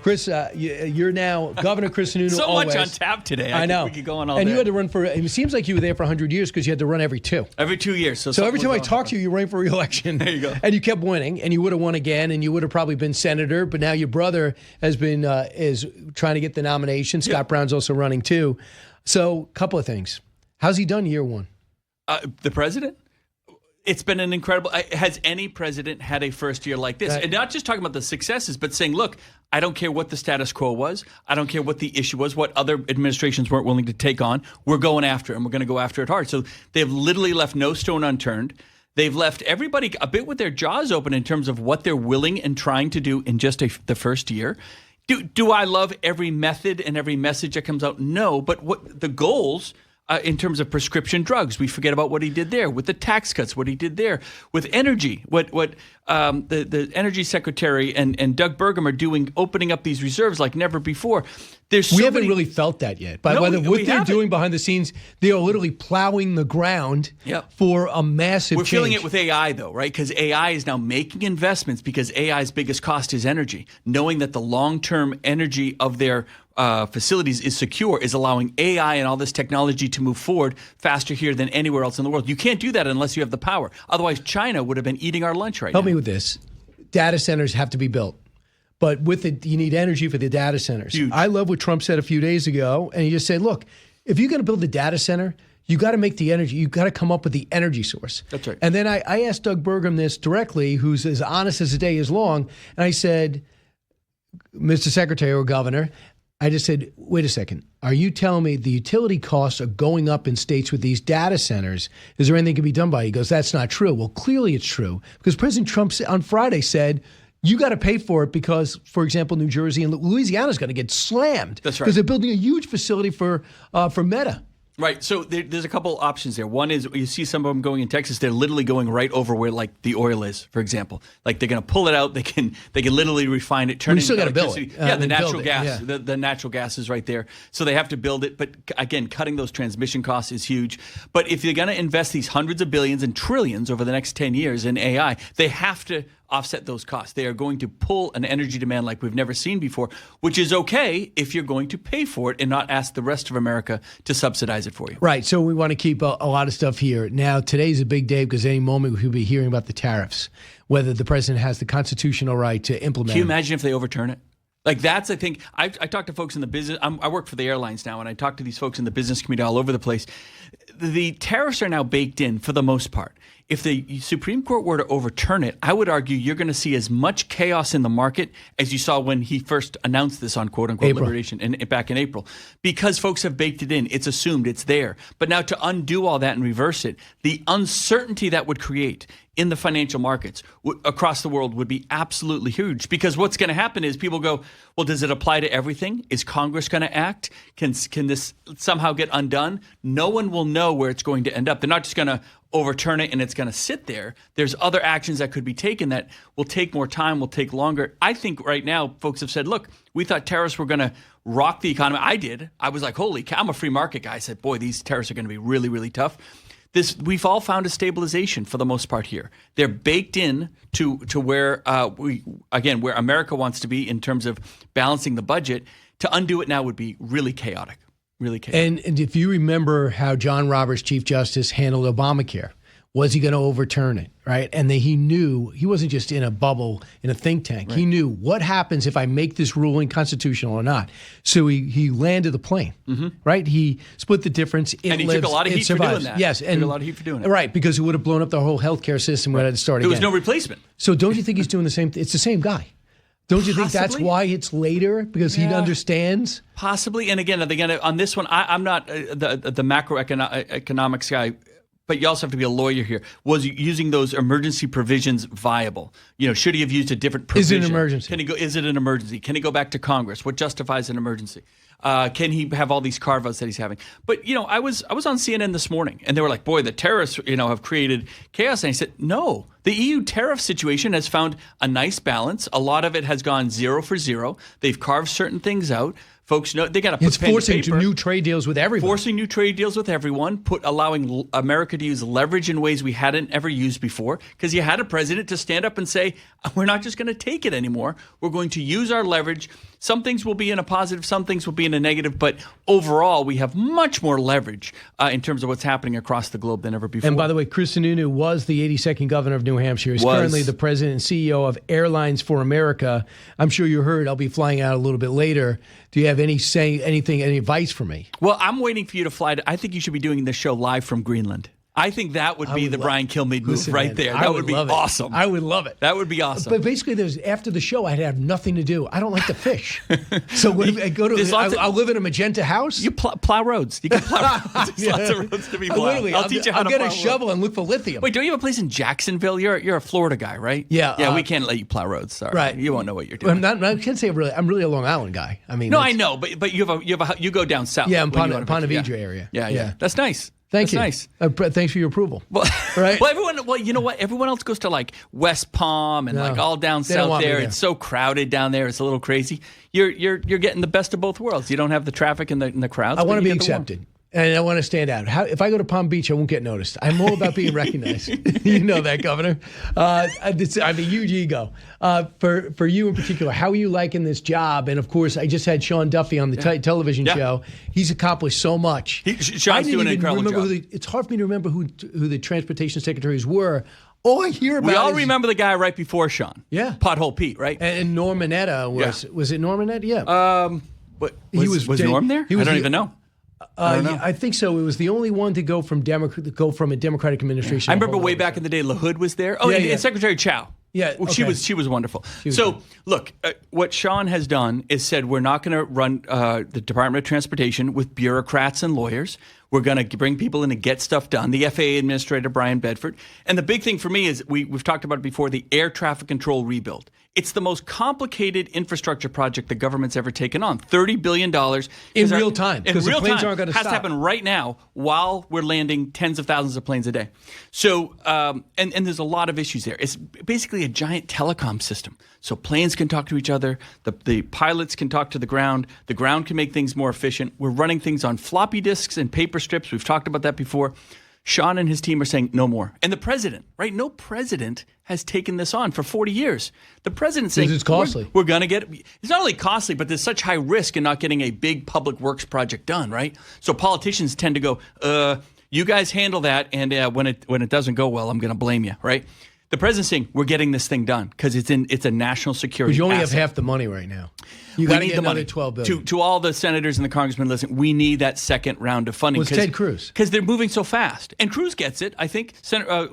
Chris, you're now Governor Chris Sununu. So always. much on tap today. I know. We could go on all and day. you had to run for, it seems like you were there for 100 years because you had to run every 2. Every 2 years. So every time I talked to you, you ran for re-election. There you go. And you kept winning, and you would have won again, and you would have probably been senator, but now your brother has been, is trying to get the nomination. Scott Brown's also running too. So a couple of things. How's he done year 1? The president? It's been an incredible. Has any president had a first year like this? And not just talking about the successes, but saying, look, I don't care what the status quo was. I don't care what the issue was, what other administrations weren't willing to take on. We're going after it, and we're going to go after it hard. So they have literally left no stone unturned. They've left everybody a bit with their jaws open in terms of what they're willing and trying to do in just the first year. Do I love every method and every message that comes out? No, but what the goals in terms of prescription drugs, we forget about what he did there with the tax cuts, what he did there with energy, what the energy secretary and Doug Burgum are doing, opening up these reserves like never before. We haven't really felt that yet. But what they're doing behind the scenes, they are literally plowing the ground for a massive We're change. feeling it with AI, though, right? Because AI is now making investments because AI's biggest cost is energy. Knowing that the long-term energy of their facilities is secure is allowing AI and all this technology to move forward faster here than anywhere else in the world. You can't do that unless you have the power. Otherwise, China would have been eating our lunch right now. Help me with this. Data centers have to be built. But with it, you need energy for the data centers. Huge. I love what Trump said a few days ago. And he just said, look, if you're going to build a data center, you got to make the energy. You got to come up with the energy source. That's right. And then I asked Doug Burgum this directly, who's as honest as the day is long. And I said, Mr. Secretary or Governor, I just said, wait a second. Are you telling me the utility costs are going up in states with these data centers? Is there anything that can be done by it? He goes, that's not true. Well, clearly it's true. Because President Trump on Friday said, you got to pay for it because, for example, New Jersey and Louisiana is going to get slammed. That's right. Because they're building a huge facility for Meta. Right. So there's a couple options there. One is you see some of them going in Texas. They're literally going right over where like the oil is, for example. Like they're going to pull it out. They can literally refine it, turn it into electricity. Build it. Yeah, the natural gas. Yeah. The natural gas is right there. So they have to build it. But again, cutting those transmission costs is huge. But if you're going to invest these hundreds of billions and trillions over the next 10 years in AI, they have to offset those costs. They are going to pull an energy demand like we've never seen before, which is okay if you're going to pay for it and not ask the rest of America to subsidize it for you. Right. So we want to keep a lot of stuff here. Now, today's a big day because any moment we'll be hearing about the tariffs, whether the president has the constitutional right to implement. Can you imagine if they overturn it? Like that's, I think, I talk to folks in the business. I work for the airlines now, and I talk to these folks in the business community all over the place. The tariffs are now baked in for the most part. If the Supreme Court were to overturn it, I would argue you're going to see as much chaos in the market as you saw when he first announced this on quote-unquote liberation back in April. Because folks have baked it in. It's assumed. It's there. But now to undo all that and reverse it, the uncertainty that would create in the financial markets across the world would be absolutely huge. Because what's going to happen is people go, well, does it apply to everything? Is Congress going to act? Can this somehow get undone? No one will know where it's going to end up. They're not just going to overturn it and it's going to sit there. There's other actions that could be taken that will take more time, will take longer. I think right now folks have said, look, we thought tariffs were going to rock the economy. I did. I was like, holy cow, I'm a free market guy. I said, boy, these tariffs are going to be really, really tough. We've all found a stabilization for the most part here. They're baked in to where where America wants to be in terms of balancing the budget. To undo it now would be really chaotic. Really chaotic. And if you remember how John Roberts, Chief Justice, handled Obamacare, was he going to overturn it, right? And he knew he wasn't just in a bubble in a think tank. Right. He knew what happens if I make this ruling constitutional or not. So he landed the plane, right? He split the difference. And he took a lot of heat for doing that. Yes, and took a lot of heat for doing it. Right, because it would have blown up the whole healthcare system when it started. There was no replacement. So don't you think he's doing the same? It's the same guy. Don't you think that's why it's later? Because he understands? Possibly. And again, on this one, I'm not the macroeconomics guy, but you also have to be a lawyer here. Was using those emergency provisions viable? Should he have used a different provision? Is it an emergency? Is it an emergency? Can he go back to Congress? What justifies an emergency? Can he have all these carve-outs that he's having? But, I was on CNN this morning, and they were like, boy, the tariffs, have created chaos. And I said, no. The EU tariff situation has found a nice balance. A lot of it has gone 0 for 0. They've carved certain things out. Folks know they got to put pen to paper. It's forcing new trade deals with everyone. Forcing new trade deals with everyone, allowing America to use leverage in ways we hadn't ever used before. Because you had a president to stand up and say, we're not just going to take it anymore. We're going to use our leverage Some things will be in a positive, some things will be in a negative, but overall, we have much more leverage in terms of what's happening across the globe than ever before. And by the way, Chris Sununu was the 82nd governor of New Hampshire. He's currently the president and CEO of Airlines for America. I'm sure you heard I'll be flying out a little bit later. Do you have any advice for me? Well, I'm waiting for you to fly. I think you should be doing this show live from Greenland. I think that would be the Brian Kilmeade move right there. That would be awesome. I would love it. That would be awesome. But basically, after the show, I'd have nothing to do. I don't like to fish. So I'll live in a magenta house? You plow roads. You can plow roads. There's lots of roads to be plowed. I'll teach you how to plow. I'll get a shovel and look for lithium. Wait, don't you have a place in Jacksonville? You're a Florida guy, right? Yeah. Yeah, we can't let you plow roads. Sorry. Right. You won't know what you're doing. I can't say I'm really a Long Island guy. I mean, no, I know, but you go down south. Yeah, in Ponte Vedra area. Yeah. That's nice. Thank you. Nice. Thanks for your approval. Well, right? Well, you know what? Everyone else goes to like West Palm and like all down south there. It's so crowded down there. It's a little crazy. You're getting the best of both worlds. You don't have the traffic and the crowds. I want to be accepted. And I want to stand out. If I go to Palm Beach, I won't get noticed. I'm all about being recognized. You know that, Governor. I have a huge ego. For you in particular, how are you liking this job? And of course, I just had Sean Duffy on the television show. He's accomplished so much. Sean's doing an incredible job. It's hard for me to remember who the transportation secretaries were. All I hear about we all remember the guy right before Sean. Yeah. Pothole Pete, right? And Norm Mineta was it Norm Mineta? Yeah. Was Norm there? I don't even know. I think so. It was the only one to go from a Democratic administration. I remember way back in the day, LaHood was there. Oh, and Secretary Chow. Yeah, well, she was wonderful. Look, what Sean has done is said we're not going to run the Department of Transportation with bureaucrats and lawyers. We're going to bring people in to get stuff done. The FAA Administrator, Brian Bedford. And the big thing for me is we've talked about it before, the air traffic control rebuild. It's the most complicated infrastructure project the government's ever taken on. $30 billion. In real time. Because the planes aren't going to stop. Has to happen right now while we're landing tens of thousands of planes a day. So, and there's a lot of issues there. It's basically a giant telecom system. So planes can talk to each other. The pilots can talk to the ground. The ground can make things more efficient. We're running things on floppy disks and paper strips. We've talked about that before. Sean and his team are saying no more. And the president, right? No president has taken this on for 40 years. The president's saying it's costly. We're going to get it. It's not only costly, but there's such high risk in not getting a big public works project done, right? So politicians tend to go, you guys handle that, and when it doesn't go well, I'm going to blame you, right? The president's saying we're getting this thing done because it's a national security. Because you only asset. have half the money right now. You got to get another $12 billion. To all the senators and the congressmen, listen, we need that second round of funding. Well, it's Ted Cruz. Because they're moving so fast. And Cruz gets it. I think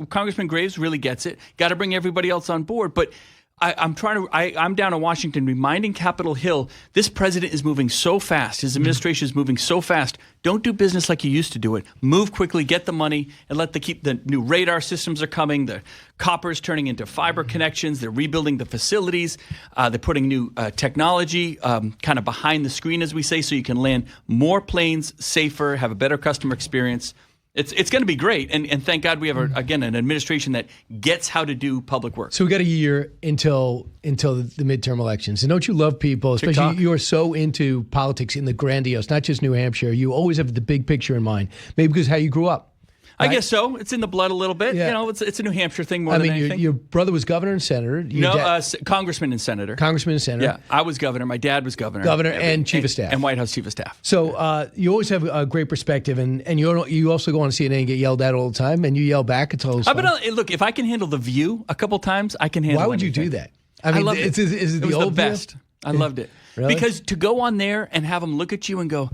Congressman Graves really gets it. Got to bring everybody else on board. But I'm down in Washington reminding Capitol Hill, this president is moving so fast. His administration is moving so fast. Don't do business like you used to do it. Move quickly, get the money, and keep the new radar systems are coming. The copper's turning into fiber connections. They're rebuilding the facilities. They're putting new technology kind of behind the screen, as we say, so you can land more planes safer, have a better customer experience. It's going to be great, and thank God we have an administration that gets how to do public work. So we got a year until the midterm elections, and don't you love people? Especially you are so into politics in the grandiose, not just New Hampshire. You always have the big picture in mind, maybe because how you grew up. Right? I guess so. It's in the blood a little bit. Yeah. You know, it's a New Hampshire thing more than anything. Your brother was governor and senator. Congressman and senator. Congressman and senator. Yeah, I was governor. My dad was governor. Governor and chief of staff. And White House chief of staff. So you always have a great perspective, and you also go on CNN and get yelled at all the time, and you yell back. It's always fun. Look, if I can handle The View a couple times, I can handle Why would anything. You do that? I loved it. Is it the old best? View? I loved it. Really? Because to go on there and have them look at you and go,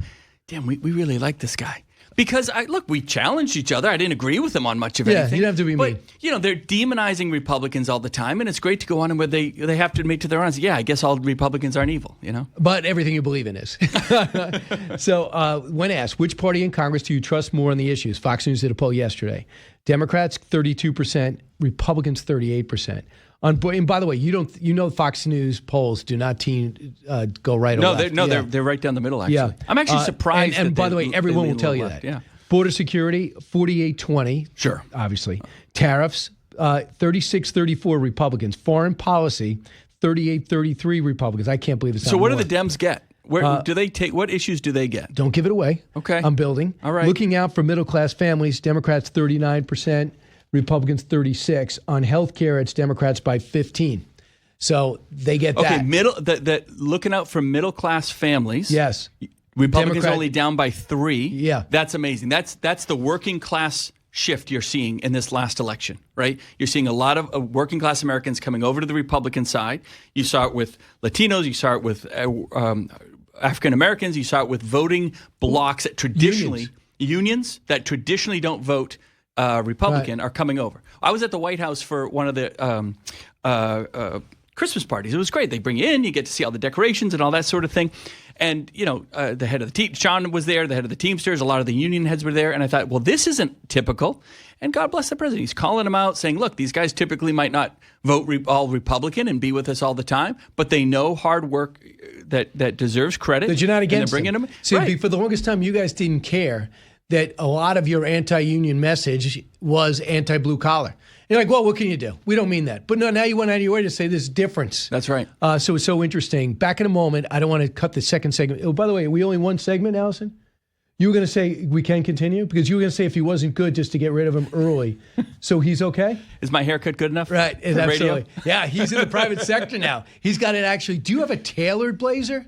damn, we really like this guy. Because we challenged each other. I didn't agree with them on much of anything. Yeah, you don't have to be mean. But, they're demonizing Republicans all the time, and it's great to go on and where they have to admit to their own. Yeah, I guess all Republicans aren't evil, But everything you believe in is. So when asked, which party in Congress do you trust more on the issues? Fox News did a poll yesterday. Democrats, 32%. Republicans, 38%. And by the way, Fox News polls do not go right or left. They're right down the middle, actually. Yeah. I'm actually surprised. And by the way, everyone will tell you that. Yeah. Border security, 48-20. Sure. Obviously. Tariffs, 36-34 Republicans. Foreign policy, 38-33 Republicans. I can't believe it's not So what more. do the Dems get? Where do they take? What issues do they get? Don't give it away. Okay. I'm building. All right. Looking out for middle-class families, Democrats 39%. Republicans 36. On health care, it's Democrats by 15. So they get Okay, that. looking out for middle class families. Yes. Republicans Democrat- only down by 3. Yeah. That's amazing. That's the working class shift you're seeing in this last election, right? You're seeing a lot of working class Americans coming over to the Republican side. You saw it with Latinos. You saw it with African Americans. You saw it with voting blocks that traditionally unions that traditionally don't vote Republican are coming over. I was at the White House for one of the Christmas parties. It was great. They bring you in, you get to see all the decorations and all that sort of thing. And, the head of the Sean was there, the head of the Teamsters, a lot of the union heads were there. And I thought, well, this isn't typical. And God bless the president. He's calling them out saying, look, these guys typically might not vote all Republican and be with us all the time, but they know hard work that deserves credit. That you're not against and they're bringing them. See, right. for the longest time, you guys didn't care that a lot of your anti-union message was anti-blue collar. You're like, well, what can you do? We don't mean that. But no, now you went out of your way to say there's a difference. That's right. So it's so interesting. Back in a moment. I don't want to cut the second segment. Oh, by the way, are we only one segment, Allison? You were going to say we can continue? Because you were going to say if he wasn't good, just to get rid of him early. So he's okay? Is my haircut good enough? Right. For Absolutely. radio? Yeah, he's in the private sector now. He's got it actually. Do you have a tailored blazer?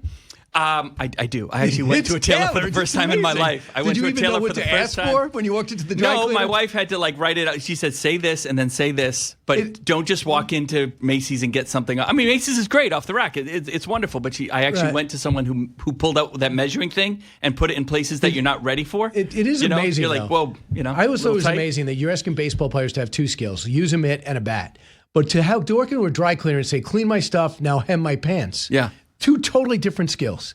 I do. I actually went to a tailor for the first time in my life. I went to a tailor for the first time. Did you even know what to ask for when you walked into the dry cleaner? No, my wife had to write it out. She said, say this and then say this, but don't just walk into Macy's and get something. I mean, Macy's is great off the rack. It's wonderful, but I actually went to someone who pulled out that measuring thing and put it in places that you're not ready for. It is amazing, You're like, well, I always thought it was amazing that you're asking baseball players to have 2 skills, use a mitt and a bat. But to work into a dry cleaner and say, clean my stuff, now hem my pants. Yeah. 2 totally different skills.